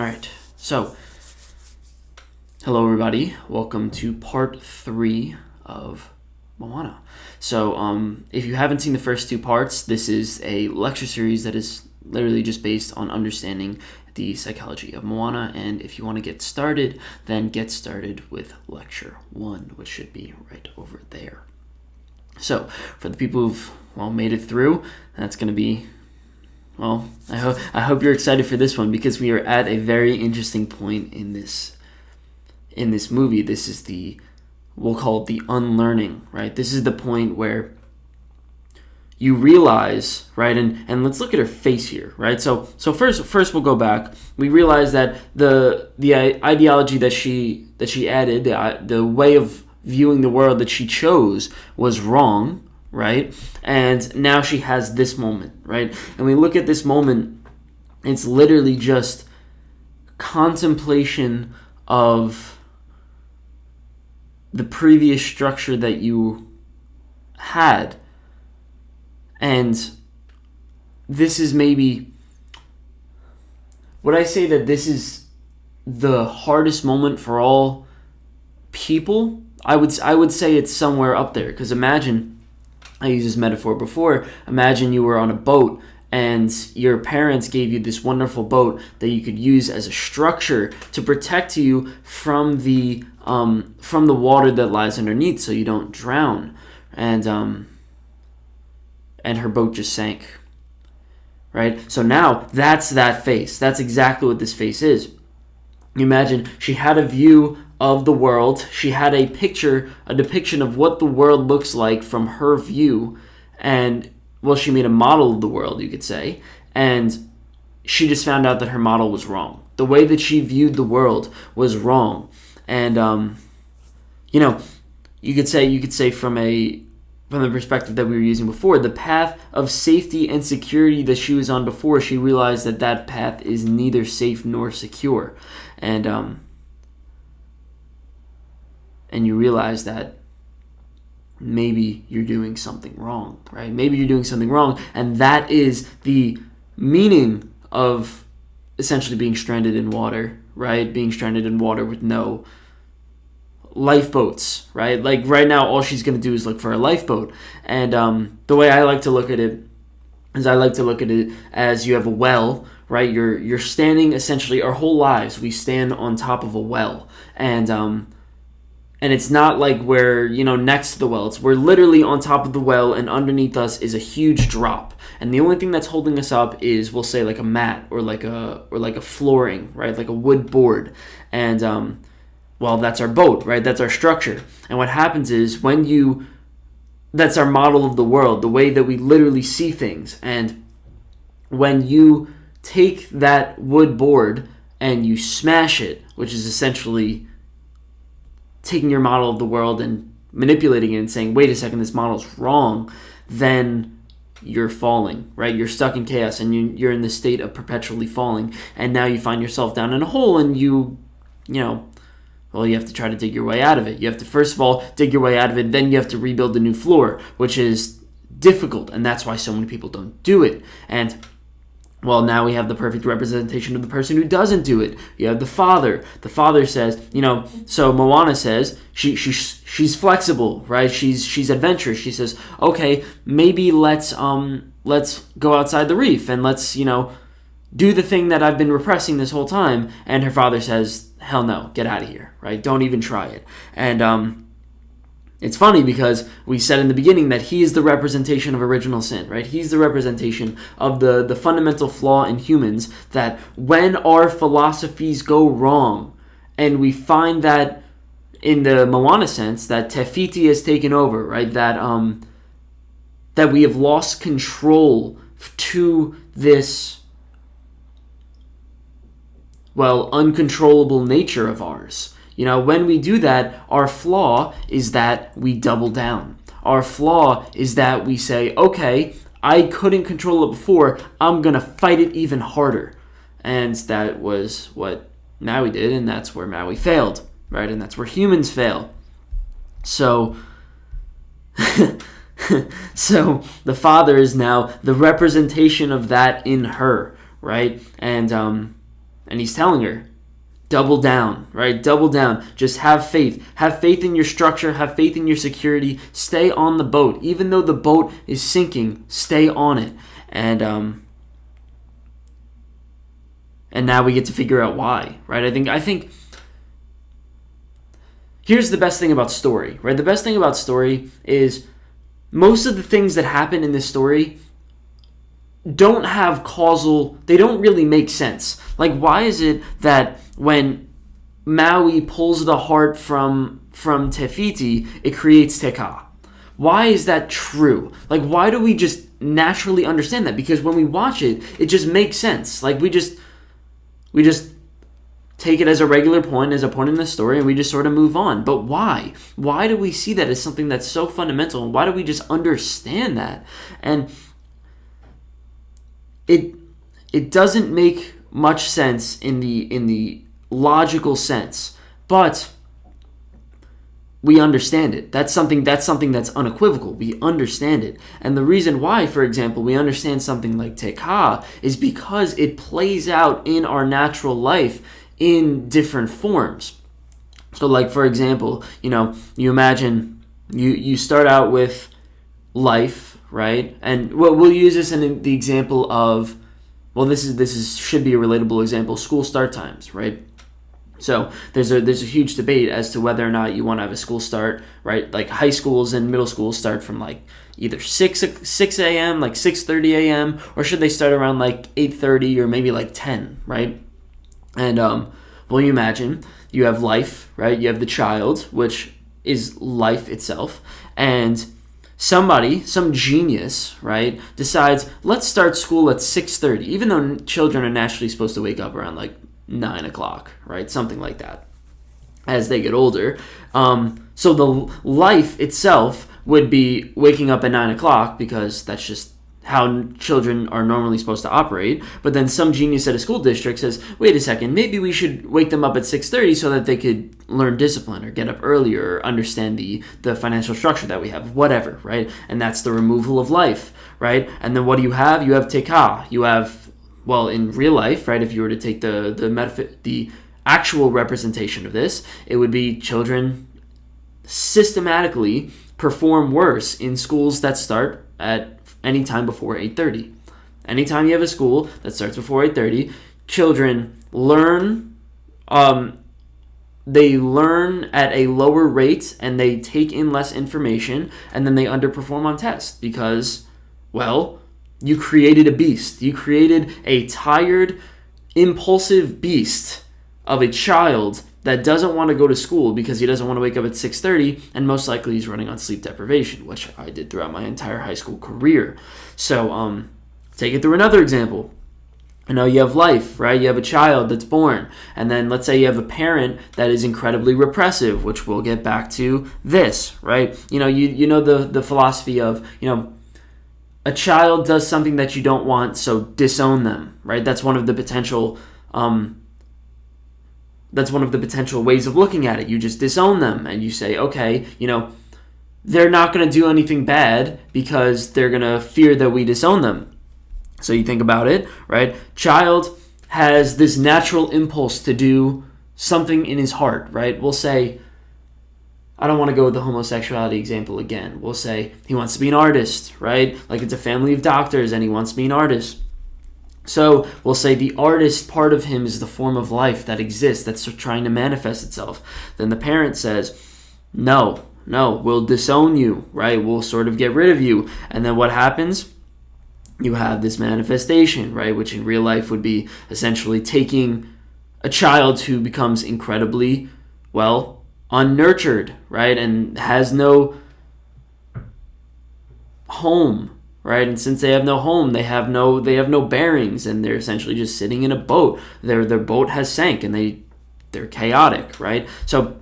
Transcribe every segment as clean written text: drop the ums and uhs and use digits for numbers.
All right. So, hello everybody. Welcome to part 3 of Moana. So, if you haven't seen the first 2 parts, this is a lecture series that is literally just based on understanding the psychology of Moana. And if you want to get started, then get started with lecture 1, which should be right over there. So, for the people who've made it through, that's going to be I hope you're excited for this one, because we are at a very interesting point in this movie. This is we'll call it the unlearning, right? This is the point where you realize, right? And let's look at her face here, right? So first we'll go back. We realize that the ideology that she added, the way of viewing the world that she chose was wrong, right? And now she has this moment, right? And we look at this moment, it's literally just contemplation of the previous structure that you had. And this is maybe, would I say that this is the hardest moment for all people? I would say it's somewhere up there, because imagine, I used this metaphor before, imagine you were on a boat and your parents gave you this wonderful boat that you could use as a structure to protect you from the water that lies underneath, so you don't drown. And her boat just sank, right? So now that's that face. That's exactly what this face is. You imagine she had a view of the world. She had a depiction of what the world looks like from her view. And, she made a model of the world, you could say. And she just found out that her model was wrong. The way that she viewed the world was wrong. And, you could say from the perspective that we were using before, the path of safety and security that she was on before, she realized that path is neither safe nor secure. And you realize that maybe you're doing something wrong, right? Maybe you're doing something wrong, and that is the meaning of essentially being stranded in water, right? Being stranded in water with no lifeboats, right? Like right now, all she's going to do is look for a lifeboat. And the way I like to look at it is as you have a well, right? You're standing, essentially our whole lives, we stand on top of a well. And it's not like we're, next to the well. We're literally on top of the well, and underneath us is a huge drop. And the only thing that's holding us up is, we'll say, like a mat or like a flooring, right? Like a wood board. And that's our boat, right? That's our structure. And what happens is that's our model of the world, the way that we literally see things. And when you take that wood board and you smash it, which is essentially taking your model of the world and manipulating it and saying, wait a second, this model's wrong, then you're falling, right? You're stuck in chaos, and you're in the state of perpetually falling. And now you find yourself down in a hole, and you have to try to dig your way out of it. You have to, first of all, dig your way out of it, then you have to rebuild a new floor, which is difficult, and that's why so many people don't do it. And now we have the perfect representation of the person who doesn't do it. You have the father. The father says, so Moana says she's flexible, right? She's adventurous. She says, okay, maybe let's go outside the reef and let's do the thing that I've been repressing this whole time. And her father says, hell no, get out of here, right? Don't even try it. And it's funny because we said in the beginning that he is the representation of original sin, right? He's the representation of the fundamental flaw in humans, that when our philosophies go wrong, and we find that in the Moana sense, that Te Fiti has taken over, right? That we have lost control to this, uncontrollable nature of ours. When we do that, our flaw is that we double down. Our flaw is that we say, okay, I couldn't control it before, I'm going to fight it even harder. And that was what Maui did, and that's where Maui failed, right? And that's where humans fail. So So the father is now the representation of that in her, right? And And he's telling her, double down, right? Double down. Just have faith. Have faith in your structure. Have faith in your security. Stay on the boat. Even though the boat is sinking, stay on it. And now we get to figure out why, right? I think here's the best thing about story, right? The best thing about story is most of the things that happen in this story don't have causal, they don't really make sense. Like, why is it that when Maui pulls the heart from Tefiti, it creates Teka? Why is that true? Like, why do we just naturally understand that? Because when we watch it, it just makes sense. Like, we just take it as a regular point, as a point in the story, and we just sort of move on. But why? Why do we see that as something that's so fundamental? And why do we just understand that? And it doesn't make much sense in the logical sense, but we understand it. That's something that's unequivocal. We understand it. And the reason why, for example, we understand something like Teka is because it plays out in our natural life in different forms. So, like, for example, you imagine you start out with life, right? And we'll use this in the example of, well, this should be a relatable example, school start times, right? So there's a huge debate as to whether or not you want to have a school start, right? Like, high schools and middle schools start from like either 6 a.m., like 6:30 a.m., or should they start around like 8:30 or maybe like 10, right? And well, you imagine you have life, right? You have the child, which is life itself, and some genius, right, decides, let's start school at 6:30, even though children are naturally supposed to wake up around like 9 o'clock, right? Something like that as they get older. So the life itself would be waking up at 9 o'clock because that's just how children are normally supposed to operate. But then some genius at a school district says, wait a second, maybe we should wake them up at 6:30 so that they could learn discipline or get up earlier or understand the financial structure that we have, whatever, right? And that's the removal of life, right? And then what do you have? You have Teka. You have, well, in real life, right, if you were to take the actual representation of this, it would be children systematically perform worse in schools that start at any time before 8:30. Anytime you have a school that starts before 8:30, children learn, they learn at a lower rate and they take in less information, and then they underperform on tests because, well, you created a beast. You created a tired, impulsive beast of a child that doesn't want to go to school because he doesn't want to wake up at 6:30, and most likely he's running on sleep deprivation, which I did throughout my entire high school career. So take it through another example. You have life, right? You have a child that's born, and then let's say you have a parent that is incredibly repressive, which we'll get back to this, right? You know the philosophy of, a child does something that you don't want, so disown them, right? That's one of the potential ways of looking at it. You just disown them and you say, okay, they're not going to do anything bad because they're going to fear that we disown them. So you think about it, right? Child has this natural impulse to do something in his heart, right? We'll say, I don't want to go with the homosexuality example again. We'll say he wants to be an artist, right? Like, it's a family of doctors and he wants to be an artist. So we'll say the artist part of him is the form of life that exists, that's trying to manifest itself. Then the parent says, no, we'll disown you, right? We'll sort of get rid of you. And then what happens? You have this manifestation, right? Which in real life would be essentially taking a child who becomes incredibly, well, unnurtured, right? And has no home, right? And since they have no home, they have no bearings, and they're essentially just sitting in a boat. Their boat has sank, and they're chaotic, right? So,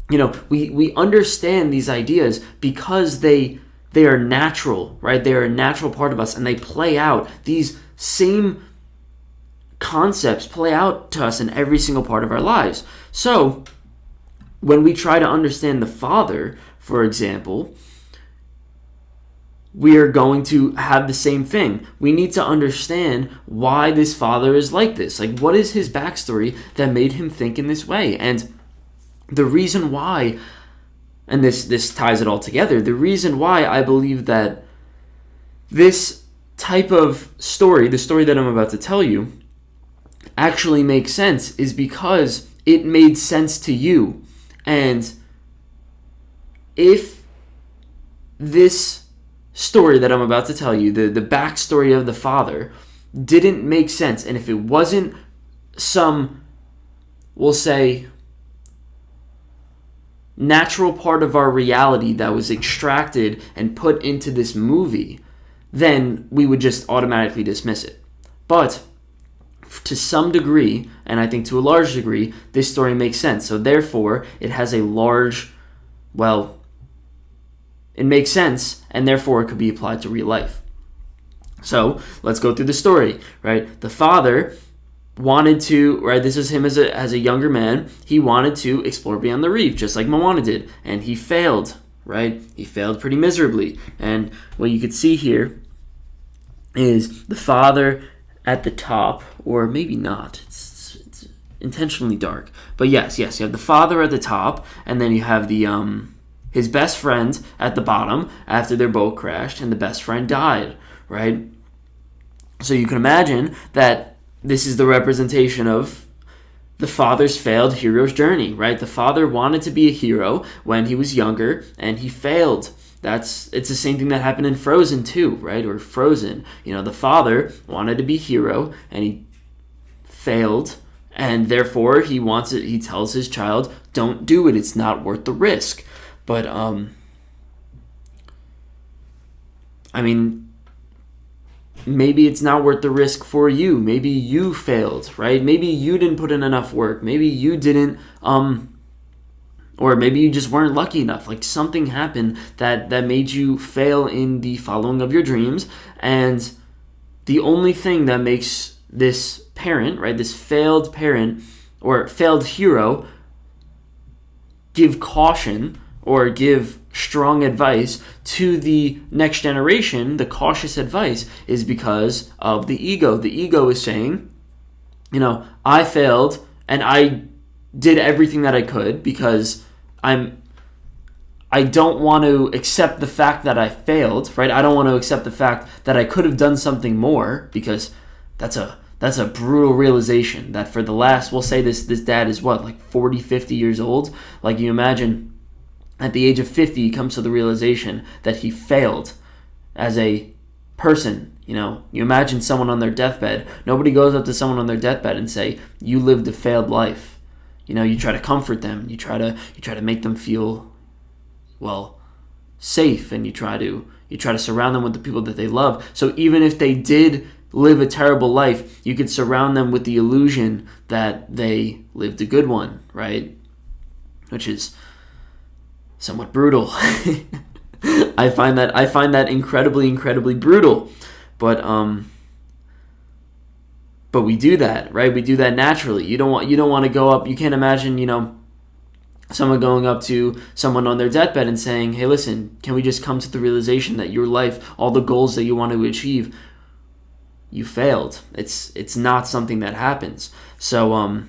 we understand these ideas because they are natural, right? They are a natural part of us, and they play out. These same concepts play out to us in every single part of our lives. So, when we try to understand the Father, for example, we are going to have the same thing. We need to understand why this father is like this. Like, what is his backstory that made him think in this way? And the reason why, and this ties it all together, the reason why I believe that this type of story, the story that I'm about to tell you, actually makes sense is because it made sense to you. And if this story that I'm about to tell you, the backstory of the father, didn't make sense, and if it wasn't some, we'll say, natural part of our reality that was extracted and put into this movie, then we would just automatically dismiss it. But to some degree, and I think to a large degree, this story makes sense. So therefore, it has a large, well, it makes sense, and therefore it could be applied to real life. So let's go through the story, right? The father wanted to, right, this is him as a younger man, he wanted to explore beyond the reef, just like Moana did, and he failed, right? He failed pretty miserably. And what you could see here is the father at the top, or maybe not, it's intentionally dark, but yes, you have the father at the top, and then you have the his best friend at the bottom after their boat crashed and the best friend died, right? So you can imagine that this is the representation of the father's failed hero's journey, right? The father wanted to be a hero when he was younger and he failed. It's the same thing that happened in Frozen too, right? Or Frozen. You know, the father wanted to be a hero and he failed, and therefore he tells his child, don't do it, it's not worth the risk. But, I mean, maybe it's not worth the risk for you. Maybe you failed, right? Maybe you didn't put in enough work. Maybe you didn't, or maybe you just weren't lucky enough. Like, something happened that made you fail in the following of your dreams. And the only thing that makes this parent, right, this failed parent or failed hero give caution or give strong advice to the next generation, the cautious advice, is because of the ego. The ego is saying, you know, I failed and I did everything that I could because I don't want to accept the fact that I failed, right? I don't want to accept the fact that I could have done something more, because that's a brutal realization that for the last, we'll say this dad is what, like 40, 50 years old? Like, you imagine at the age of 50, he comes to the realization that he failed as a person. You know, you imagine someone on their deathbed. Nobody goes up to someone on their deathbed and say, you lived a failed life. You know, you try to comfort them. You try to make them feel, well, safe, and you try to surround them with the people that they love. So even if they did live a terrible life, you could surround them with the illusion that they lived a good one, right? Which is somewhat brutal. I find that incredibly brutal. But we do that, right? We do that naturally. You don't want to go up. You can't imagine, you know, someone going up to someone on their deathbed and saying, "Hey, listen, can we just come to the realization that your life, all the goals that you want to achieve, you failed." It's not something that happens. So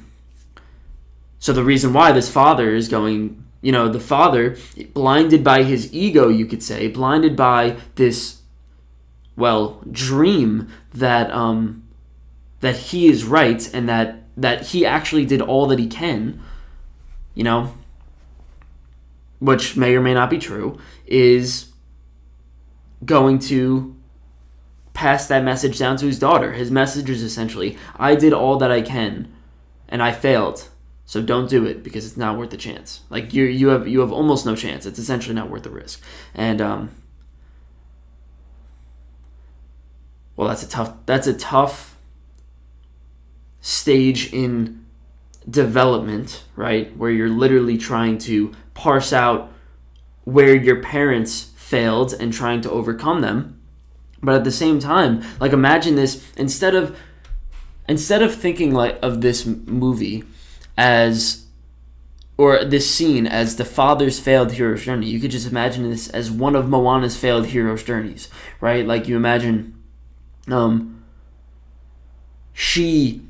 the reason why this father is going, you know, the father, blinded by his ego, you could say, blinded by this, well, dream that that he is right and that he actually did all that he can, you know, which may or may not be true, is going to pass that message down to his daughter. His message is essentially, I did all that I can and I failed. So don't do it because it's not worth the chance. Like, you have almost no chance. It's essentially not worth the risk. And well, that's a tough stage in development, right? Where you're literally trying to parse out where your parents failed and trying to overcome them. But at the same time, like, imagine this, instead of thinking like of this movie as, or this scene as the father's failed hero's journey. You could just imagine this as one of Moana's failed hero's journeys, right? Like you imagine she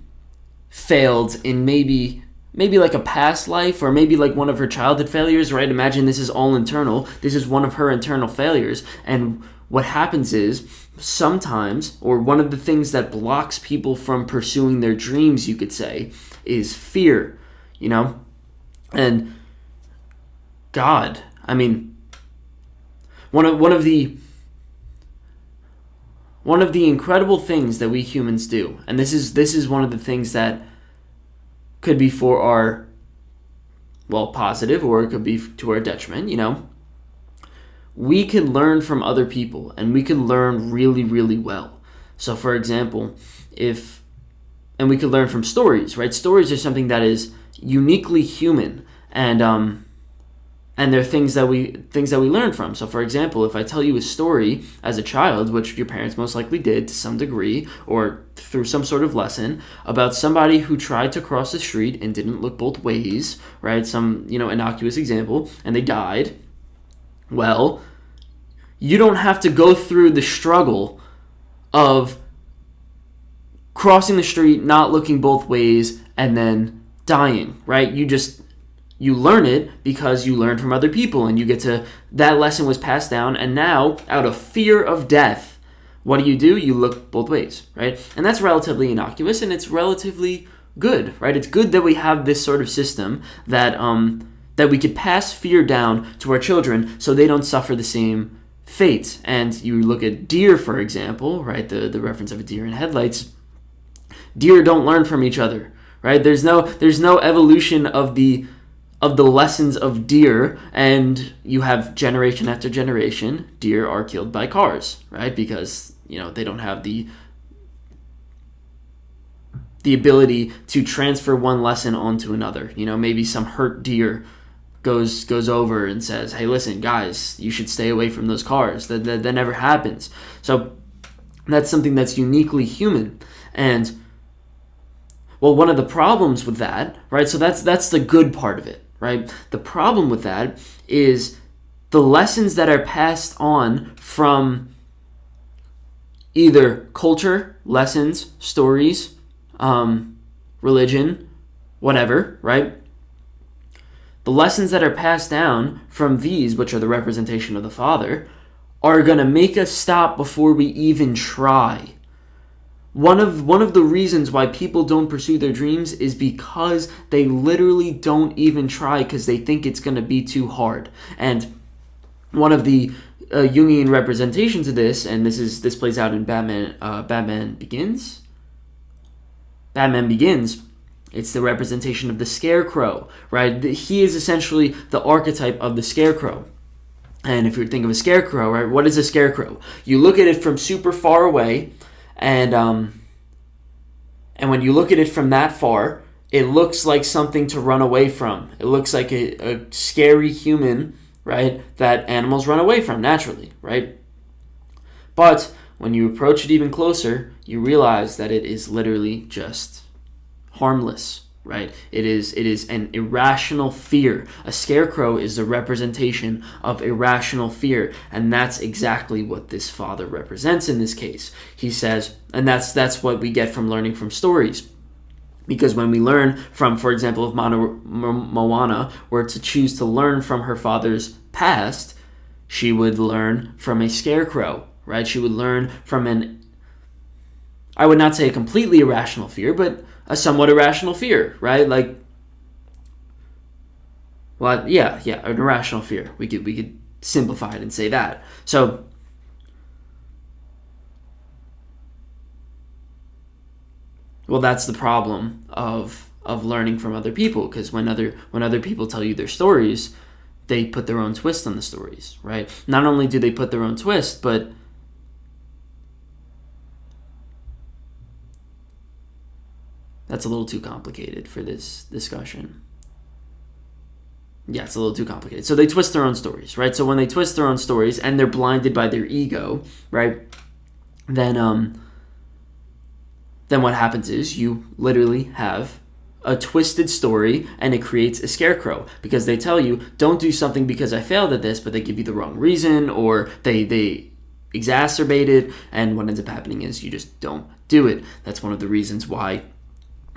failed in maybe like a past life, or maybe like one of her childhood failures, right? Imagine this is all internal. This is one of her internal failures. And what happens is sometimes, or one of the things that blocks people from pursuing their dreams, you could say, is fear, And God, I mean, one of the incredible things that we humans do, and this is one of the things that could be for our, positive, or it could be to our detriment, we can learn from other people, and we can learn really, really well. So for example, and we can learn from stories, right? Stories are something that is uniquely human, and they're things that we learn from. So for example, if I tell you a story as a child, which your parents most likely did to some degree, or through some sort of lesson, about somebody who tried to cross the street and didn't look both ways, right? Some, innocuous example, and they died. Well, you don't have to go through the struggle of crossing the street, not looking both ways, and then dying, right? You learn it because you learn from other people, and you get to, that lesson was passed down, and now, out of fear of death, what do? You look both ways, right? And that's relatively innocuous, and it's relatively good, right? It's good that we have this sort of system that we could pass fear down to our children so they don't suffer the same fate. And you look at deer, for example, right? The reference of a deer in headlights. Deer don't learn from each other, right? There's no evolution of the lessons of deer, and you have generation after generation, deer are killed by cars, right? Because, they don't have the ability to transfer one lesson onto another. Maybe some hurt deer goes over and says, hey, listen, guys, you should stay away from those cars. That never happens. So that's something that's uniquely human. And, one of the problems with that, right, so that's the good part of it, right? The problem with that is the lessons that are passed on from either culture, lessons, stories, religion, whatever, right? The lessons that are passed down from these, which are the representation of the Father, are going to make us stop before we even try. One of the reasons why people don't pursue their dreams is because they literally don't even try, because they think it's going to be too hard. And one of the Jungian representations of this, and this plays out in Batman Begins. Batman Begins. It's the representation of the Scarecrow, right? He is essentially the archetype of the Scarecrow. And if you think of a scarecrow, right, what is a scarecrow? You look at it from super far away, and when you look at it from that far, it looks like something to run away from. It looks like a scary human, right, that animals run away from naturally, right? But when you approach it even closer, you realize that it is literally just harmless, right? It is an irrational fear. A scarecrow is the representation of irrational fear, and that's exactly what this Father represents in this case. He says, and that's what we get from learning from stories. Because when we learn from, for example, if Moana were to choose to learn from her father's past, she would learn from a scarecrow, right? She would learn from I would not say a completely irrational fear, but a somewhat irrational fear, right? Like, an irrational fear. We could simplify it and say that. So, that's the problem of learning from other people, because when other people tell you their stories, they put their own twist on the stories, right? Not only do they put their own twist, but that's a little too complicated for this discussion. Yeah, it's a little too complicated. So they twist their own stories, right? So when they twist their own stories and they're blinded by their ego, right? Then what happens is you literally have a twisted story, and it creates a scarecrow, because they tell you, don't do something because I failed at this, but they give you the wrong reason, or they exacerbate it, and what ends up happening is you just don't do it. That's one of the reasons why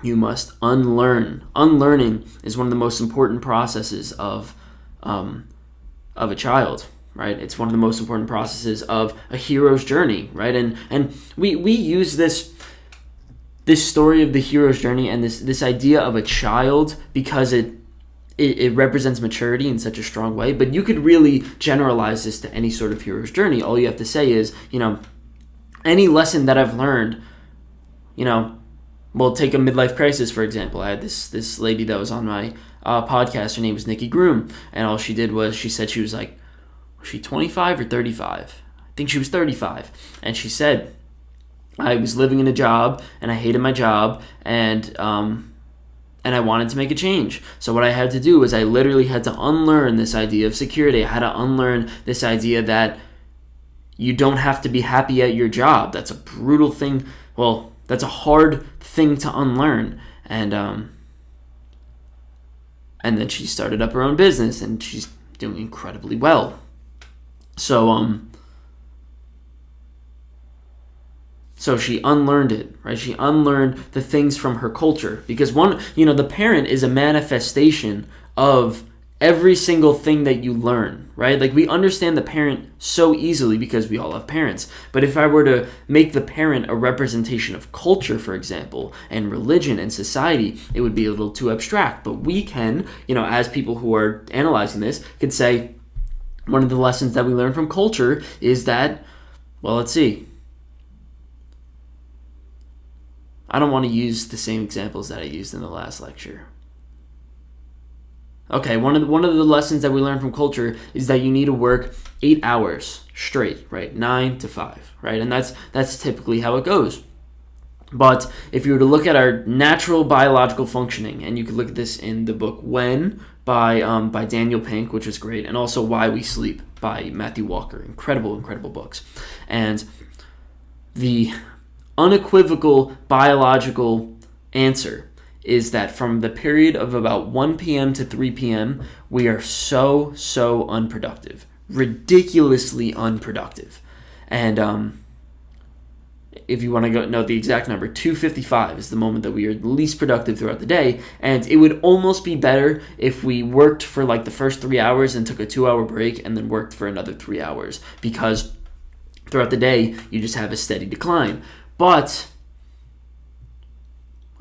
you must unlearn. Unlearning is one of the most important processes of a child, right? It's one of the most important processes of a hero's journey, right? And we use this story of the hero's journey and this idea of a child because it represents maturity in such a strong way. But you could really generalize this to any sort of hero's journey. All you have to say is, any lesson that I've learned, well, take a midlife crisis, for example. I had this lady that was on my podcast. Her name was Nikki Groom. And all she did was she said she was like, was she 25 or 35? I think she was 35. And she said, I was living in a job and I hated my job and I wanted to make a change. So what I had to do was I literally had to unlearn this idea of security. I had to unlearn this idea that you don't have to be happy at your job. That's a brutal thing. Well, that's a hard thing to unlearn. And then she started up her own business and she's doing incredibly well. So she unlearned it, right? She unlearned the things from her culture, because the parent is a manifestation of every single thing that you learn, right? Like, we understand the parent so easily because we all have parents. But if I were to make the parent a representation of culture, for example, and religion and society, it would be a little too abstract. But we can, as people who are analyzing this, could say one of the lessons that we learn from culture is that, well, let's see. I don't want to use the same examples that I used in the last lecture. Okay, one of the lessons that we learn from culture is that you need to work 8 hours straight, right? 9 to 5, right? And that's typically how it goes. But if you were to look at our natural biological functioning, and you could look at this in the book When by Daniel Pink, which is great, and also Why We Sleep by Matthew Walker. Incredible books. And the unequivocal biological answer is that from the period of about 1 p.m. to 3 p.m., we are so unproductive. Ridiculously unproductive. And if you want to know the exact number, 2:55 is the moment that we are least productive throughout the day. And it would almost be better if we worked for like the first 3 hours and took a 2-hour break and then worked for another 3 hours, because throughout the day, you just have a steady decline. But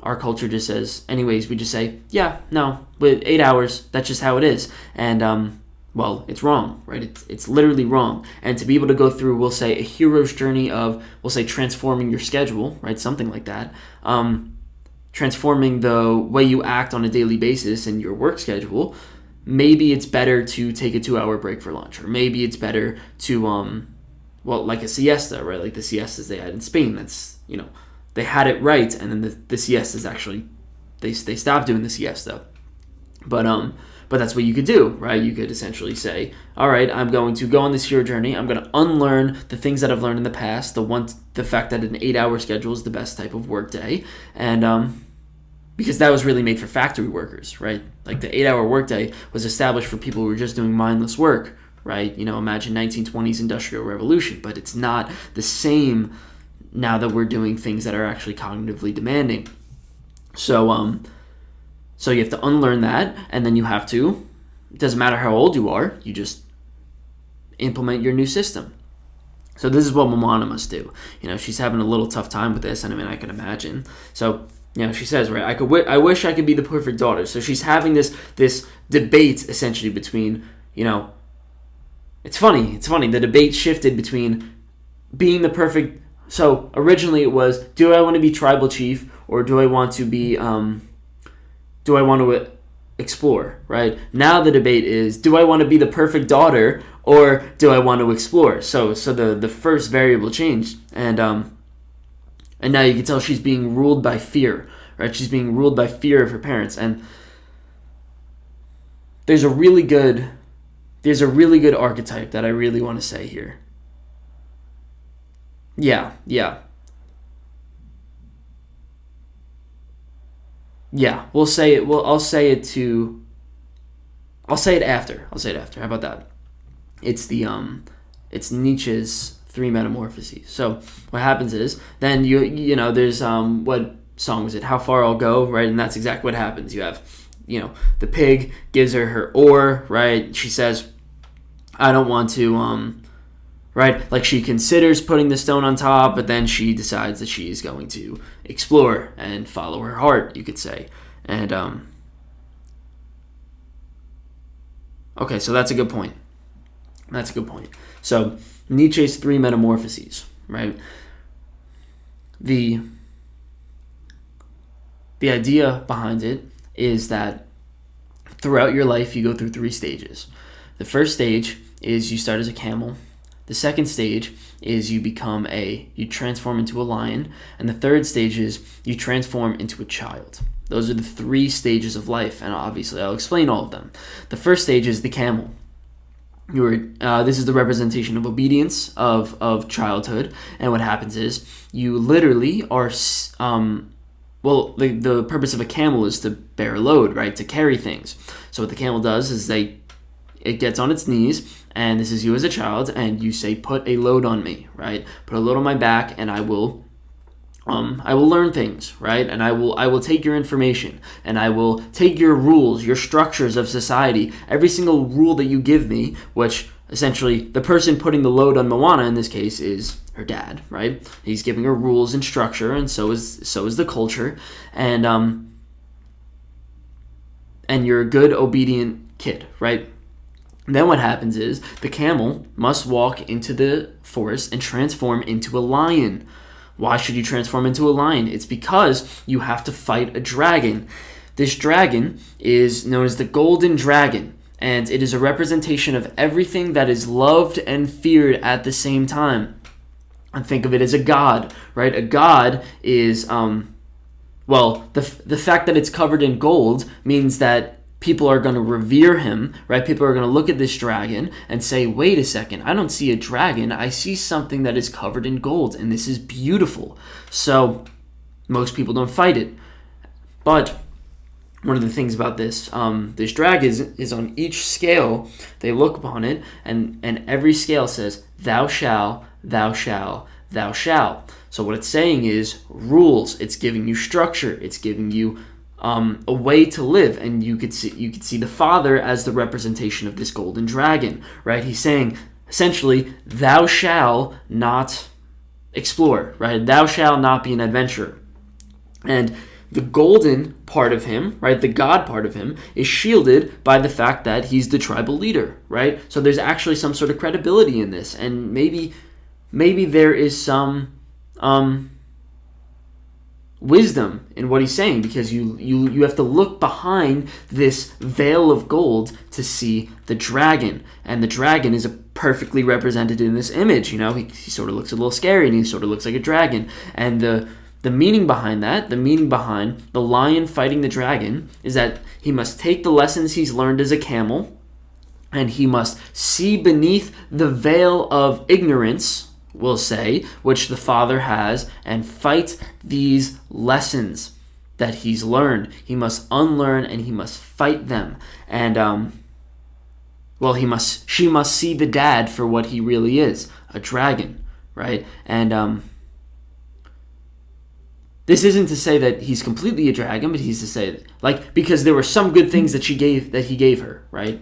our culture just says, anyways, we just say, yeah, no, with 8 hours, that's just how it is. And, well, it's wrong, right? It's literally wrong. And to be able to go through, we'll say, a hero's journey of, we'll say, transforming your schedule, right? Something like that. Transforming the way you act on a daily basis in your work schedule. Maybe it's better to take a 2-hour break for lunch. Or maybe it's better to, like a siesta, right? Like the siestas they had in Spain. That's, they had it right, and then the siestas actually, they stopped doing the siesta. But that's what you could do, right? You could essentially say, all right, I'm going to go on this hero journey. I'm going to unlearn the things that I've learned in the past, the fact that an 8-hour schedule is the best type of work day, and because that was really made for factory workers, right? Like the 8-hour workday was established for people who were just doing mindless work, right? Imagine 1920s Industrial Revolution, but it's not the same now that we're doing things that are actually cognitively demanding. So you have to unlearn that, and then you have to, it doesn't matter how old you are, you just implement your new system. So this is what Moana must do. She's having a little tough time with this, and I can imagine. So, she says, right, I wish I could be the perfect daughter. So she's having this debate essentially between, it's funny. The debate shifted between being the perfect. So originally it was, do I want to be tribal chief, or do I want to be, do I want to explore, right? Now the debate is, do I want to be the perfect daughter, or do I want to explore? So the first variable changed, and now you can tell she's being ruled by fear, right? She's being ruled by fear of her parents, and there's a really good archetype that I really want to say here. Yeah. Yeah, we'll say it. Well, I'll say it after. I'll say it after. How about that? It's it's Nietzsche's three metamorphoses. So what happens is then there's what song was it? How Far I'll Go, right? And that's exactly what happens. You have the pig gives her oar, right? She says, I don't want to right? Like she considers putting the stone on top, but then she decides that she is going to explore and follow her heart, you could say. And okay, so that's a good point. So Nietzsche's three metamorphoses, right? The idea behind it is that throughout your life you go through three stages. The first stage is you start as a camel. The second stage is you transform into a lion. And the third stage is you transform into a child. Those are the three stages of life, and obviously I'll explain all of them. The first stage is the camel. This is the representation of obedience of childhood, and what happens is you literally are the purpose of a camel is to bear a load, right? To carry things. So what the camel does is it gets on its knees, and this is you as a child, and you say, put a load on me, right? Put a load on my back, and I will learn things, right? And I will take your information, and I will take your rules, your structures of society, every single rule that you give me, which essentially the person putting the load on Moana in this case is her dad, right? He's giving her rules and structure, and so is the culture, and you're a good, obedient kid, right? Then what happens is the camel must walk into the forest and transform into a lion. Why should you transform into a lion? It's because you have to fight a dragon. This dragon is known as the Golden Dragon, and it is a representation of everything that is loved and feared at the same time. And think of it as a god, right? A god is, the fact that it's covered in gold means that people are going to revere him, right? People are going to look at this dragon and say, wait a second, I don't see a dragon. I see something that is covered in gold, and this is beautiful. So most people don't fight it. But one of the things about this dragon is on each scale, they look upon it, and every scale says, thou shall, thou shall, thou shall. So what it's saying is rules. It's giving you structure. It's giving you a way to live, and you could see the father as the representation of this golden dragon, right? He's saying essentially, thou shall not explore, right? Thou shall not be an adventurer. And the golden part of him, right, the God part of him, is shielded by the fact that he's the tribal leader, right? So there's actually some sort of credibility in this, and maybe there is some wisdom in what he's saying, because you have to look behind this veil of gold to see the dragon, and the dragon is perfectly represented in this image. He sort of looks a little scary, and he sort of looks like a dragon, and the meaning behind that, the meaning behind the lion fighting the dragon, is that he must take the lessons he's learned as a camel, and he must see beneath the veil of ignorance, we'll say, which the father has, and fight these lessons that he's learned. He must unlearn, and he must fight them. And she must see the dad for what he really is, a dragon, right? And this isn't to say that he's completely a dragon, but he's to say that, because there were some good things that he gave her, right?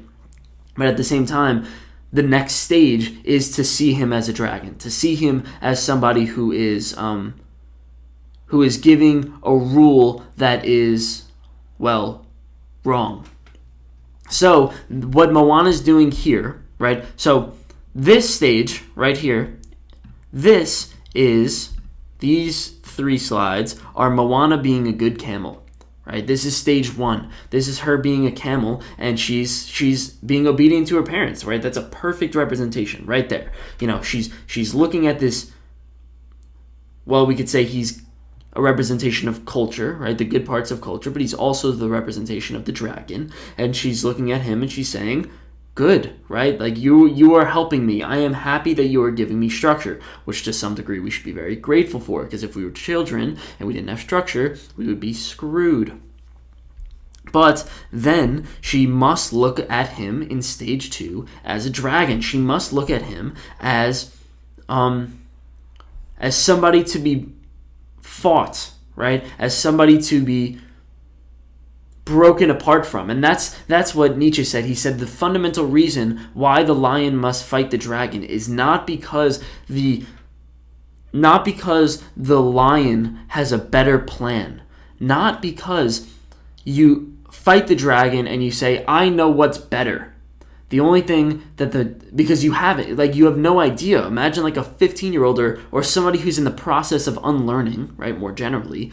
But at the same time, the next stage is to see him as a dragon, to see him as somebody who is giving a rule that is, wrong. So what Moana's doing here, right? So this stage right here, these three slides are Moana being a good camel. Right? This is stage one. This is her being a camel, and she's being obedient to her parents, right? That's a perfect representation right there. She's looking at this, we could say he's a representation of culture, right? The good parts of culture, but he's also the representation of the dragon, and she's looking at him and she's saying, good, right? You are helping me. I am happy that you are giving me structure, which to some degree we should be very grateful for, because if we were children and we didn't have structure, we would be screwed. But then she must look at him in stage 2 as a dragon. She must look at him as somebody to be fought, right? As somebody to be broken apart from. And that's what Nietzsche said. He said the fundamental reason why the lion must fight the dragon is not because the lion has a better plan, not because you fight the dragon and you say, I know what's better. The only thing because you haven't, like, you have no idea. Imagine like a 15-year-old or somebody who's in the process of unlearning, right? More generally,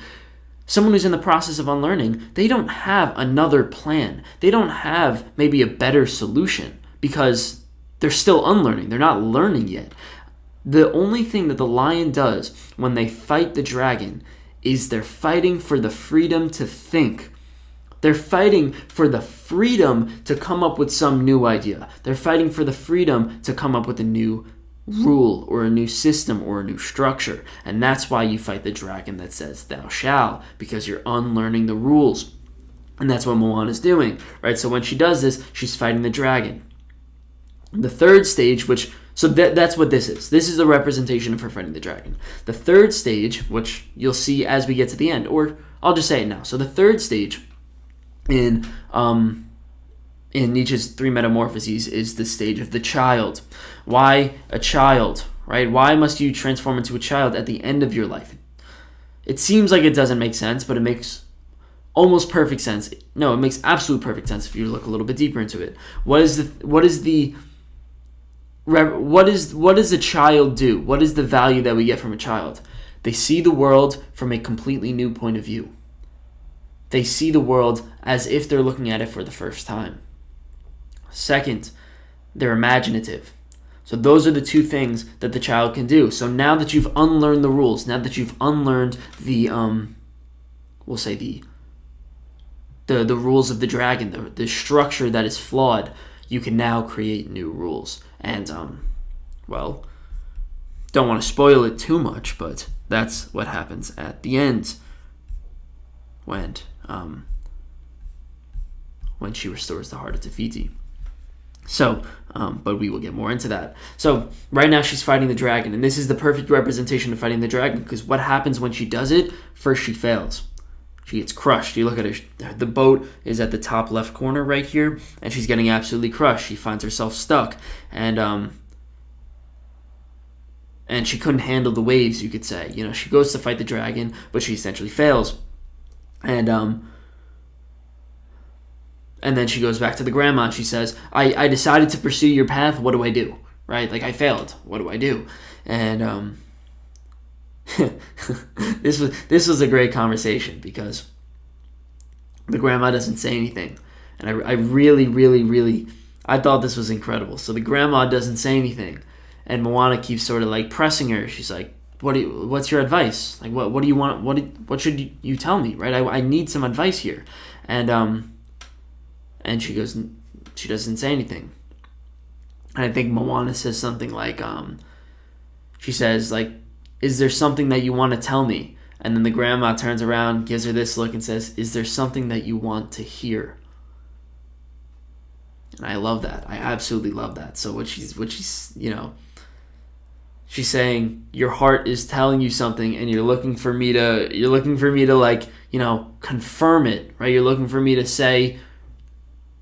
someone who's in the process of unlearning, they don't have another plan. They don't have maybe a better solution because they're still unlearning. They're not learning yet. The only thing that the lion does when they fight the dragon is they're fighting for the freedom to think. They're fighting for the freedom to come up with some new idea. They're fighting for the freedom to come up with a new rule or a new system or a new structure. And that's why you fight the dragon that says, thou shall, because you're unlearning the rules. And that's what Moana's doing, right? So when she does this, she's fighting the dragon. The third stage, that's what this is. This is the representation of her fighting the dragon. The third stage, which you'll see as we get to the end, or I'll just say it now. So the third stage in Nietzsche's three Metamorphoses is the stage of the child. Why a child, right? Why must you transform into a child at the end of your life? It seems like it doesn't make sense, but it makes almost perfect sense. No, it makes absolute perfect sense if you look a little bit deeper into it. What does a child do? What is the value that we get from a child? They see the world from a completely new point of view. They see the world as if they're looking at it for the first time. Second, they're imaginative. So those are the two things that the child can do. So now that you've unlearned the rules, now that you've unlearned the rules of the dragon, the structure that is flawed, you can now create new rules. And, don't want to spoil it too much, but that's what happens at the end when she restores the heart of Tafiti. So, but we will get more into that. So, right now she's fighting the dragon, and this is the perfect representation of fighting the dragon, because what happens when she does it? First, she fails. She gets crushed. You look at her, the boat is at the top left corner right here, and she's getting absolutely crushed. She finds herself stuck, and she couldn't handle the waves, you could say. You know, she goes to fight the dragon, but she essentially fails. And then she goes back to the grandma and she says, I decided to pursue your path. What do I do? Right? Like, I failed. What do I do? And this was a great conversation because the grandma doesn't say anything. And I really, really, really, I thought this was incredible. So the grandma doesn't say anything. And Moana keeps sort of like pressing her. She's like, what's your advice? Like, what do you want? What should you tell me? Right? I need some advice here. And she doesn't say anything. And I think Moana says something like, she says, like, is there something that you want to tell me? And then the grandma turns around, gives her this look and says, is there something that you want to hear? And I love that. I absolutely love that. So what she's, you know, she's saying, your heart is telling you something and you're looking for me to like, you know, confirm it, right? You're looking for me to say,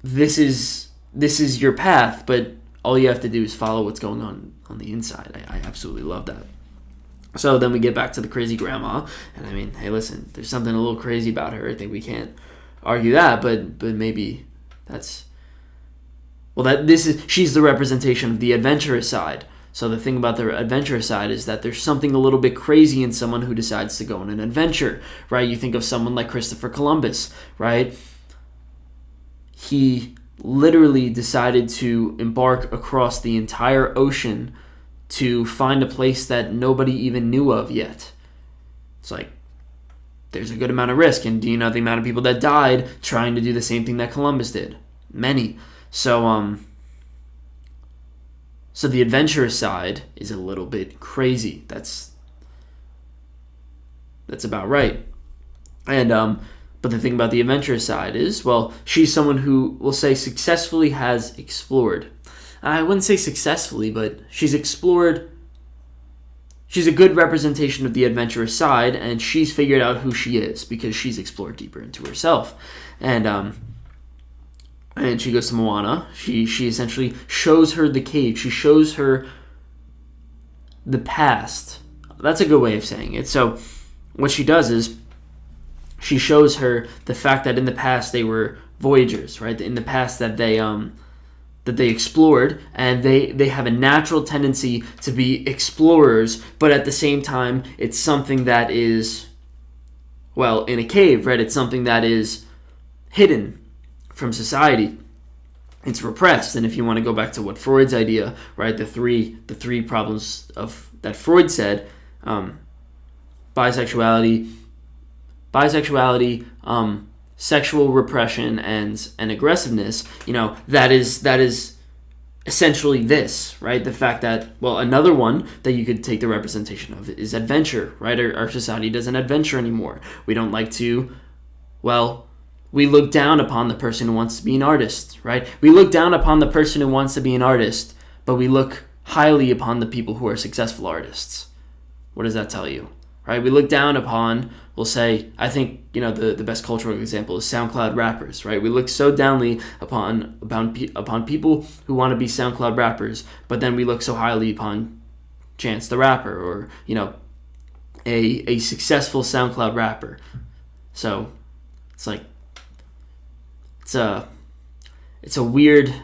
this is your path, but all you have to do is follow what's going on the inside. I absolutely love that. So then we get back to the crazy grandma, and I mean, hey, listen, there's something a little crazy about her. I think we can't argue that, but maybe she's the representation of the adventurous side. So the thing about the adventurous side is that there's something a little bit crazy in someone who decides to go on an adventure, right? You think of someone like Christopher Columbus, right? He literally decided to embark across the entire ocean to find a place that nobody even knew of yet. It's like, there's a good amount of risk. And do you know the amount of people that died trying to do the same thing that Columbus did? Many. So the adventurous side is a little bit crazy. That's about right. And but But the thing about the adventurous side is, well, she's someone who, we'll say, successfully has explored. I wouldn't say successfully, but she's explored. She's a good representation of the adventurous side, and she's figured out who she is because she's explored deeper into herself. And she goes to Moana. She essentially shows her the cave. She shows her the past. That's a good way of saying it. So what she does is she shows her the fact that in the past they were voyagers, right? In the past that they explored, and they have a natural tendency to be explorers, but at the same time, it's something that is, well, in a cave, right? It's something that is hidden from society. It's repressed. And if you want to go back to what Freud's idea, right, the three problems of that Freud said, bisexuality, sexual repression, and aggressiveness, that is essentially this, right? The fact that, well, another one that you could take the representation of is adventure, right? Our society doesn't adventure anymore. We don't like to, well, we look down upon the person who wants to be an artist, right? We look down upon the person who wants to be an artist, but we look highly upon the people who are successful artists. What does that tell you, right? We look down upon, we'll say, I think, the best cultural example is SoundCloud rappers, right? We look so downly upon people who want to be SoundCloud rappers, but then we look so highly upon Chance the Rapper, or, a successful SoundCloud rapper. So it's like, it's a weird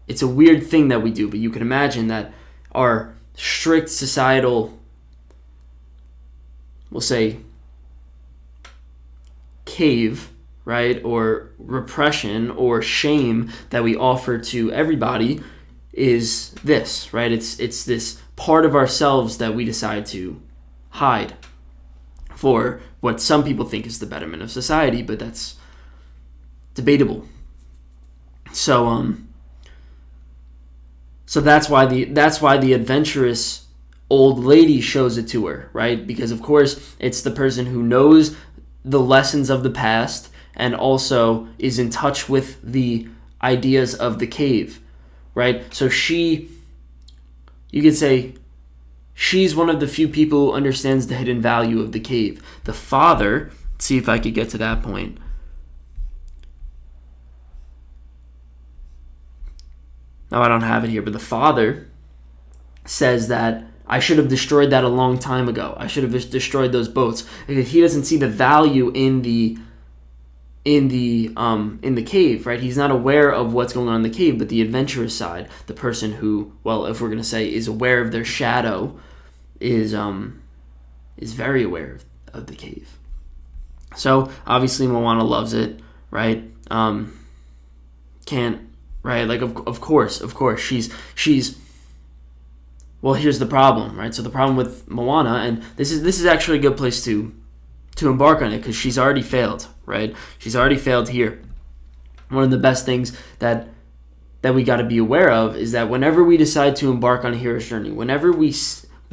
thing that we do, but you can imagine that our strict societal, we'll say, cave, right, or repression or shame that we offer to everybody is this, right? It's this part of ourselves that we decide to hide for what some people think is the betterment of society, but that's debatable. So that's why the adventurous old lady shows it to her, right? Because of course it's the person who knows the lessons of the past and also is in touch with the ideas of the cave, right? So you could say she's one of the few people who understands the hidden value of the cave. The father, let's see if I could get to that point. Now I don't have it here, but the father says that I should have destroyed that a long time ago. I should have destroyed those boats, because he doesn't see the value in the cave, right? He's not aware of what's going on in the cave, but the adventurous side, the person who, well, if we're going to say is aware of their shadow, is very aware of the cave. So obviously Moana loves it, right? Right? Like of course she's well, here's the problem, right? So the problem with Moana, and this is actually a good place to embark on it, because she's already failed, right? She's already failed here. One of the best things that we got to be aware of is that whenever we decide to embark on a hero's journey, whenever we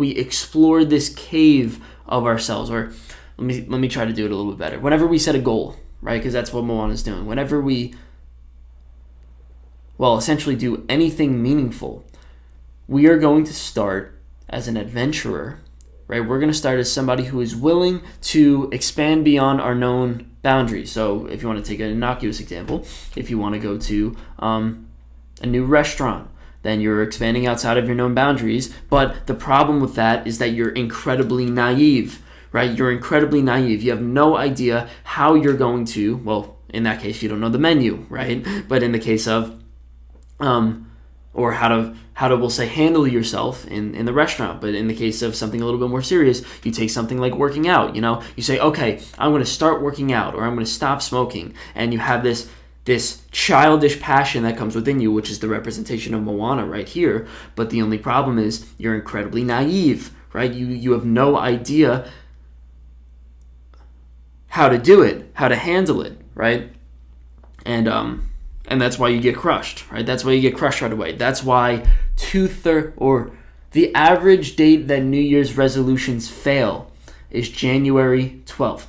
explore this cave of ourselves, or let me try to do it a little bit better. Whenever we set a goal, right? Because that's what Moana's doing. Whenever we, well, essentially do anything meaningful, we are going to start as an adventurer, right? We're going to start as somebody who is willing to expand beyond our known boundaries. So if you want to take an innocuous example, if you want to go to a new restaurant, then you're expanding outside of your known boundaries. But the problem with that is that you're incredibly naive, right? You're incredibly naive. You have no idea how you're going to, well, in that case, you don't know the menu, right? But in the case of, or how to we'll say handle yourself in the restaurant. But in the case of something a little bit more serious, you take something like working out. You say, okay, I'm going to start working out, or I'm going to stop smoking, and you have this childish passion that comes within you, which is the representation of Moana right here. But the only problem is you're incredibly naive, right? You have no idea how to do it, how to handle it, right? And that's why you get crushed, right? That's why you get crushed right away. That's why the average date that New Year's resolutions fail is January 12th.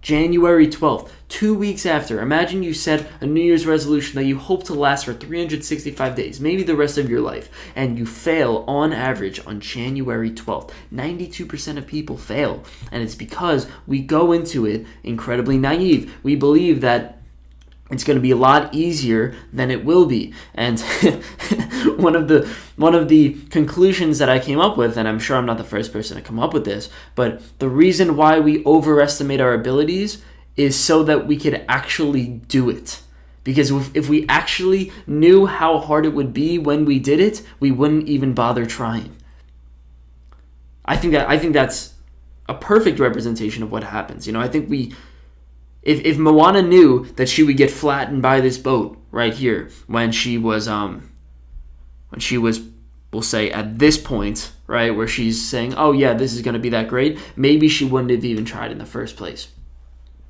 January 12th, 2 weeks after. Imagine you set a New Year's resolution that you hope to last for 365 days, maybe the rest of your life, and you fail on average on January 12th. 92% of people fail, and it's because we go into it incredibly naive. We believe that it's going to be a lot easier than it will be. And one of the conclusions that I came up with, and I'm sure I'm not the first person to come up with this, but the reason why we overestimate our abilities is so that we could actually do it. Because if we actually knew how hard it would be when we did it, we wouldn't even bother trying. I think that's a perfect representation of what happens. I think If Moana knew that she would get flattened by this boat right here when she was, we'll say at this point, right, where she's saying, oh yeah, this is going to be that great, maybe she wouldn't have even tried in the first place.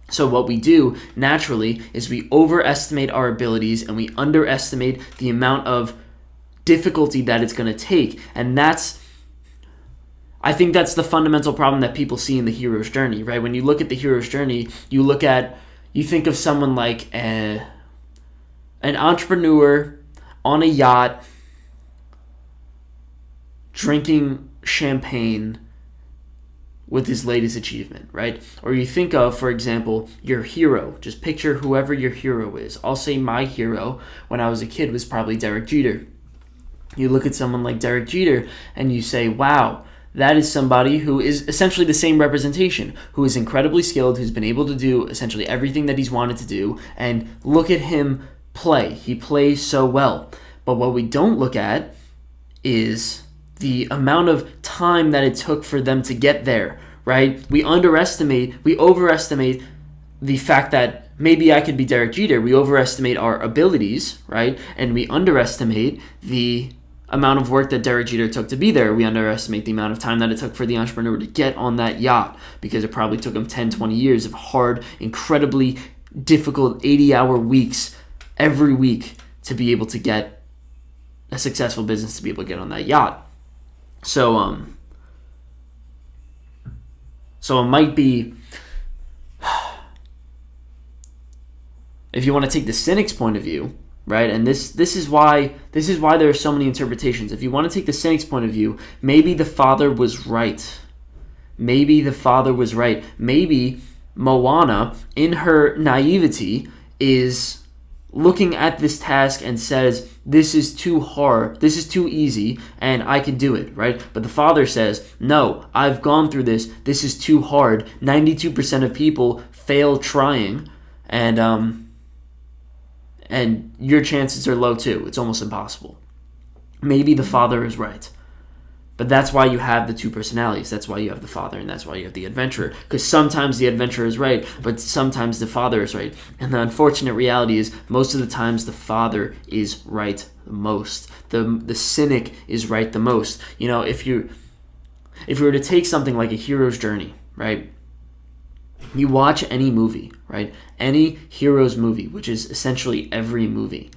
So what we do naturally is we overestimate our abilities and we underestimate the amount of difficulty that it's going to take. And I think that's the fundamental problem that people see in the hero's journey, right? When you look at the hero's journey, you think of someone like an entrepreneur on a yacht, drinking champagne with his latest achievement, right? Or you think of, for example, your hero. Just picture whoever your hero is. I'll say my hero when I was a kid was probably Derek Jeter. You look at someone like Derek Jeter and you say, wow, that is somebody who is essentially the same representation, who is incredibly skilled, who's been able to do essentially everything that he's wanted to do, and look at him play. He plays so well. But what we don't look at is the amount of time that it took for them to get there, right? We overestimate the fact that maybe I could be Derek Jeter. We overestimate our abilities, right? And we underestimate the amount of work that Derek Jeter took to be there. We underestimate the amount of time that it took for the entrepreneur to get on that yacht, because it probably took him 10, 20 years of hard, incredibly difficult 80-hour weeks every week to be able to get a successful business, to be able to get on that yacht. So it might be, if you want to take the cynic's point of view, right? And this is why there are so many interpretations. If you want to take the cynic's point of view, maybe the father was right. Maybe Moana, in her naivety, is looking at this task and says, this is too hard, this is too easy, and I can do it, right? But the father says, no, I've gone through this is too hard. 92% of people fail trying, and your chances are low too. It's almost impossible. Maybe the father is right. But that's why you have the two personalities. That's why you have the father, and that's why you have the adventurer. Because sometimes the adventurer is right, but sometimes the father is right. And the unfortunate reality is, most of the times the father is right the most. The cynic is right the most. If you were to take something like a hero's journey, right? You watch any movie, right? Any hero's movie, which is essentially every movie,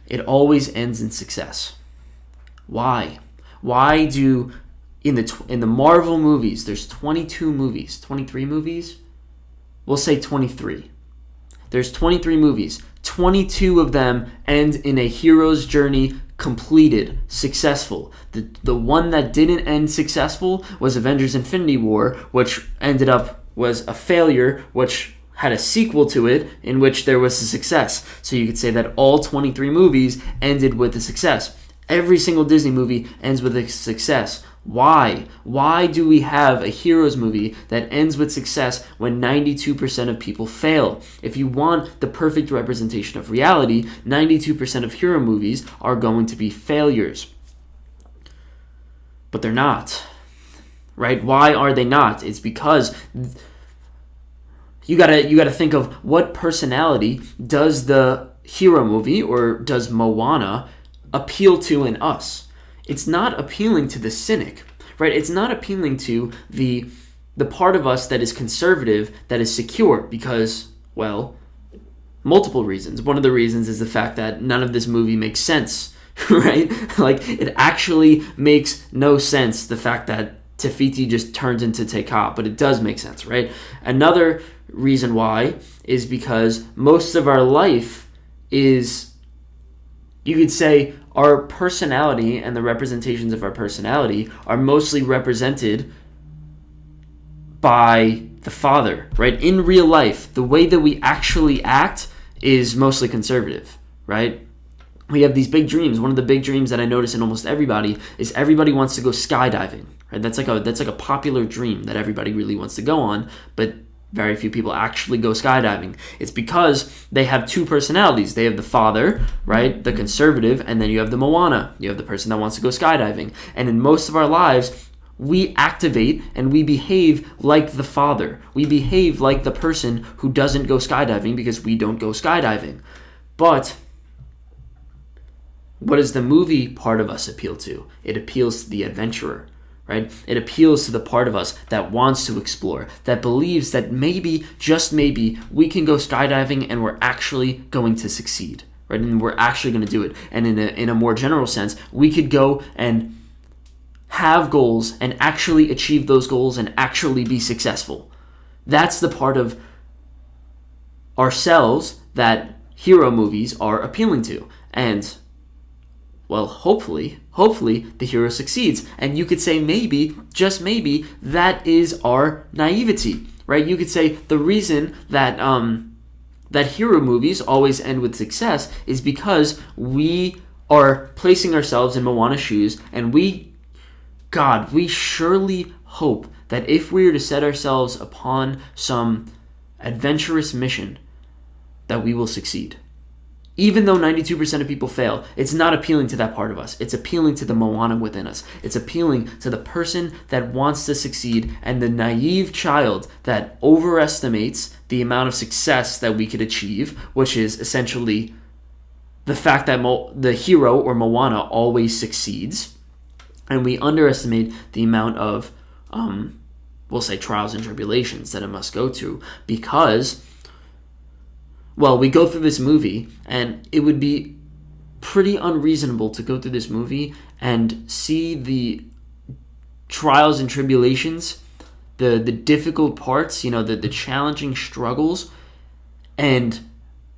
it always ends in success. Why? Why do in the Marvel movies, there's 23 movies? We'll say 23. There's 23 movies. 22 of them end in a hero's journey, completed, successful. The one that didn't end successful was Avengers Infinity War, which was a failure, which had a sequel to it in which there was a success. So you could say that all 23 movies ended with a success. Every single Disney movie ends with a success. Why? Why do we have a hero's movie that ends with success when 92% of people fail? If you want the perfect representation of reality, 92% of hero movies are going to be failures. But they're not. Right? Why are they not? It's because you gotta think of what personality does the hero movie, or does Moana, appeal to in us. It's not appealing to the cynic, right? It's not appealing to the part of us that is conservative, that is secure, because, well, multiple reasons. One of the reasons is the fact that none of this movie makes sense, right? Like, it actually makes no sense, the fact that Te Fiti just turns into Te Ka, but it does make sense, right? Another reason why is because most of our life is, you could say, our personality and the representations of our personality are mostly represented by the father, right? In real life, the way that we actually act is mostly conservative, right? We have these big dreams. One of the big dreams that I notice in almost everybody is everybody wants to go skydiving, right? That's like a popular dream that everybody really wants to go on, but very few people actually go skydiving. It's because they have two personalities. They have the father, right, the conservative, and then you have the Moana. You have the person that wants to go skydiving. And in most of our lives, we activate and we behave like the father. We behave like the person who doesn't go skydiving because we don't go skydiving. But what does the movie part of us appeal to? It appeals to the adventurer, right? It appeals to the part of us that wants to explore, that believes that maybe, just maybe, we can go skydiving and we're actually going to succeed, right? And we're actually going to do it. And in a more general sense, we could go and have goals and actually achieve those goals and actually be successful. That's the part of ourselves that hero movies are appealing to. And, well, hopefully the hero succeeds. And you could say maybe, just maybe, that is our naivety, right? You could say the reason that that hero movies always end with success is because we are placing ourselves in Moana's shoes, and we surely hope that if we were to set ourselves upon some adventurous mission, that we will succeed. Even though 92% of people fail, it's not appealing to that part of us. It's appealing to the Moana within us. It's appealing to the person that wants to succeed and the naive child that overestimates the amount of success that we could achieve, which is essentially the fact that the hero or Moana always succeeds. And we underestimate the amount of, we'll say, trials and tribulations that it must go through because, well, we go through this movie, and it would be pretty unreasonable to go through this movie and see the trials and tribulations, the difficult parts, the challenging struggles, and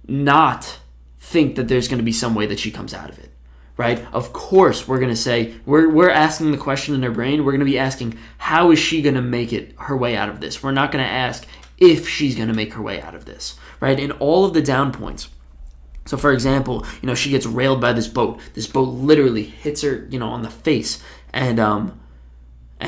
not think that there's going to be some way that she comes out of it. Right? Of course, we're going to say, we're asking the question in our brain, we're going to be asking, how is she going to make it her way out of this? We're not going to ask if she's going to make her way out of this, right? In all of the down points. So, for example, she gets railed by this boat. This boat literally hits her, on the face, and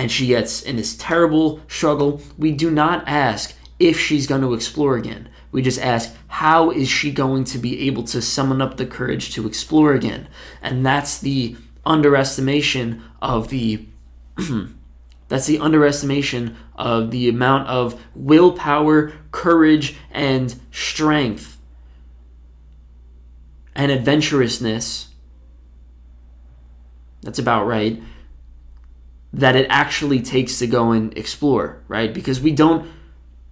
she gets in this terrible struggle. We do not ask if she's going to explore again. We just ask, how is she going to be able to summon up the courage to explore again? And that's the underestimation of the amount of willpower, courage, and strength and adventurousness. That's about right. That it actually takes to go and explore, right? Because we don't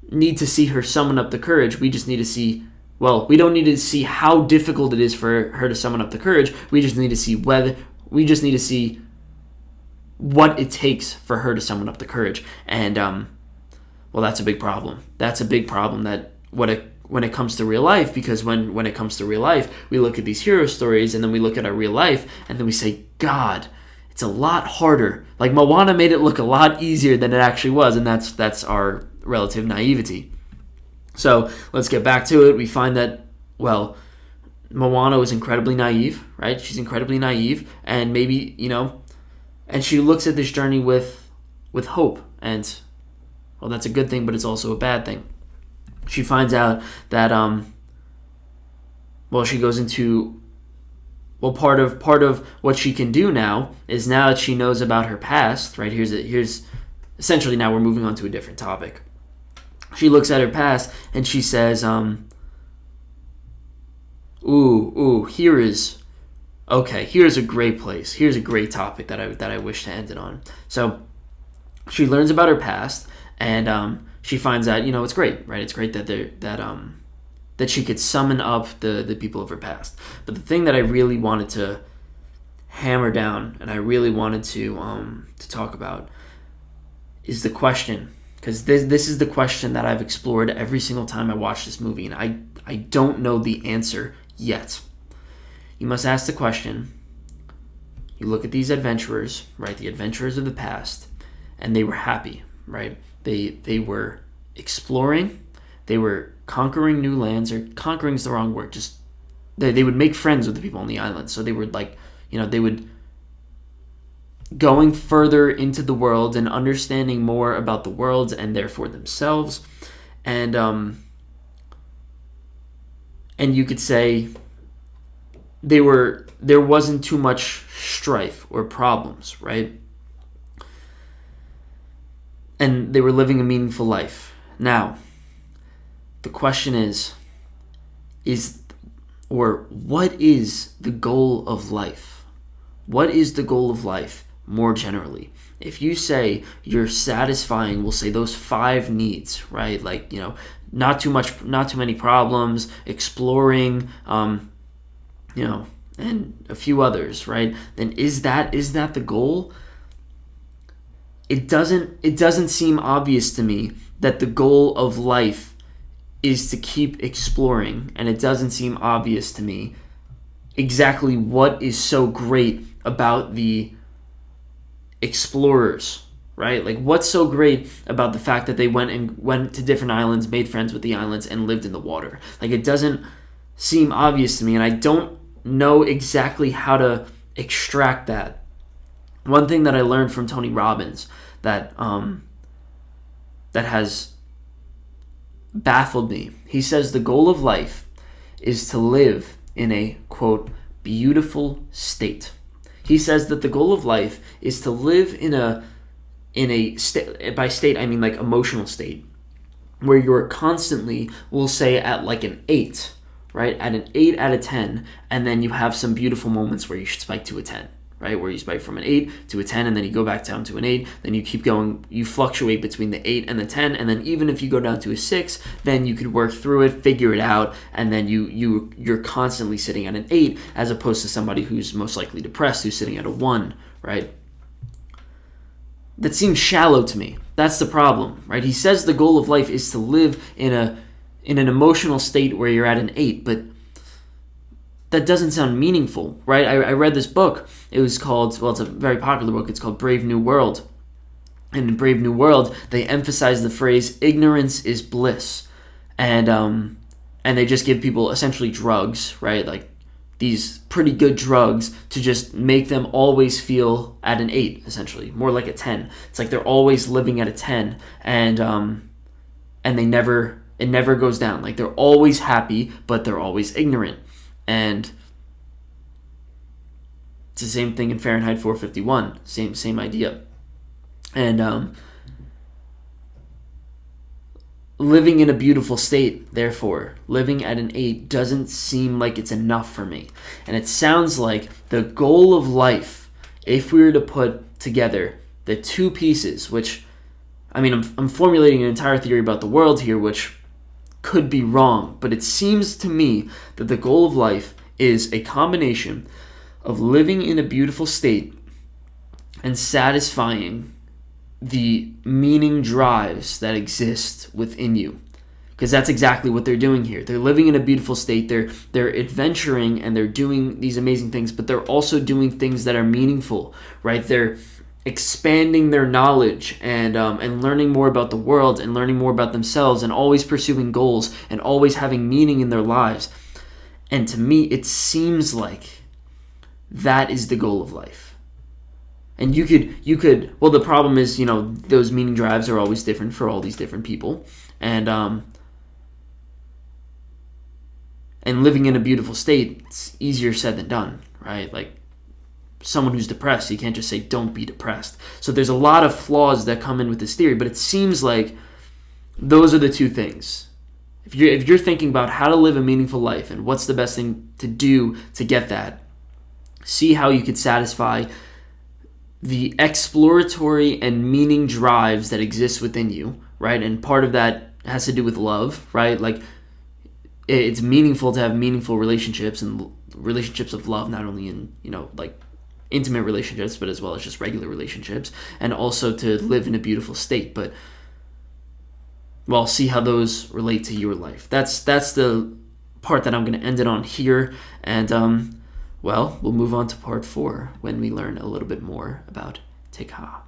need to see her summon up the courage. We just need to see, we don't need to see how difficult it is for her to summon up the courage. We just need to see what it takes for her to summon up the courage. And that's a big problem. That's a big problem that when it comes to real life, because when it comes to real life, we look at these hero stories and then we look at our real life and then we say, God, it's a lot harder. Like Moana made it look a lot easier than it actually was, and that's our relative naivety. So let's get back to it. We find that, Moana was incredibly naive, right? She's incredibly naive, and maybe, and she looks at this journey with hope, and, that's a good thing, but it's also a bad thing. She finds out that, she goes into, part of what she can do now is, now that she knows about her past, right? Here's essentially, now we're moving on to a different topic. She looks at her past and she says, here's a great place. Here's a great topic that I wish to end it on. So she learns about her past, and she finds out, it's great, right? It's great that she could summon up the people of her past. But the thing that I really wanted to hammer down, and I really wanted to talk about, is the question, because this is the question that I've explored every single time I watch this movie, and I don't know the answer yet. You must ask the question. You look at these adventurers, right? The adventurers of the past, and they were happy, right? They were exploring, they were conquering new lands, or conquering is the wrong word, just they would make friends with the people on the island. So they would they would going further into the world and understanding more about the world and therefore themselves. And you could say there wasn't too much strife or problems, right? And they were living a meaningful life. Now, the question is what is the goal of life? What is the goal of life more generally? If you say you're satisfying, we'll say those 5 needs, right? Like, not too many problems, exploring, and a few others, right? Then is that the goal? It doesn't seem obvious to me that the goal of life is to keep exploring, and it doesn't seem obvious to me exactly what is so great about the explorers, right? Like, what's so great about the fact that they went to different islands, made friends with the islands, and lived in the water? Like, it doesn't seem obvious to me, and I don't know exactly how to extract that. One thing that I learned from Tony Robbins that has baffled me. He says the goal of life is to live in a, quote, beautiful state. He says that the goal of life is to live in a state, by state I mean like emotional state, where you're constantly, we'll say, at like an 8, right? At an 8 out of 10, and then you have some beautiful moments where you should spike to a 10. Right, where you spike from an 8 to a 10, and then you go back down to an 8, then you keep going, you fluctuate between the 8 and the 10, and then even if you go down to a 6, then you could work through it, figure it out, and then you're constantly sitting at an 8, as opposed to somebody who's most likely depressed, who's sitting at a 1, right? That seems shallow to me. That's the problem, right? He says the goal of life is to live in an emotional state where you're at an 8, but that doesn't sound meaningful, right? I read this book. It was called, it's a very popular book. It's called Brave New World. And in Brave New World, they emphasize the phrase, ignorance is bliss. And they just give people essentially drugs, right? Like these pretty good drugs to just make them always feel at an 8, essentially. More like a 10. It's like they're always living at a 10. And it never goes down. Like they're always happy, but they're always ignorant. And it's the same thing in Fahrenheit 451, same idea. And living in a beautiful state, therefore, living at an 8 doesn't seem like it's enough for me. And it sounds like the goal of life, if we were to put together the 2 pieces, which, I mean, I'm formulating an entire theory about the world here, which could be wrong, but it seems to me that the goal of life is a combination of living in a beautiful state and satisfying the meaning drives that exist within you. Because that's exactly what they're doing here. They're living in a beautiful state, they're adventuring, and they're doing these amazing things, but they're also doing things that are meaningful, right? They're expanding their knowledge and learning more about the world and learning more about themselves and always pursuing goals and always having meaning in their lives. And to me, it seems like that is the goal of life. And you could, well, the problem is, those meaning drives are always different for all these different people. And living in a beautiful state, it's easier said than done, right? Like, someone who's depressed, you can't just say don't be depressed. So there's a lot of flaws that come in with this theory, but it seems like those are the 2 things. If you're thinking about how to live a meaningful life and what's the best thing to do to get that, see how you could satisfy the exploratory and meaning drives that exist within you, right? And part of that has to do with love, right? Like, it's meaningful to have meaningful relationships and relationships of love, not only in, like intimate relationships, but as well as just regular relationships, and also to live in a beautiful state. But, well, see how those relate to your life. That's the part that I'm going to end it on here. And, well, we'll move on to part 4 when we learn a little bit more about Te Kā.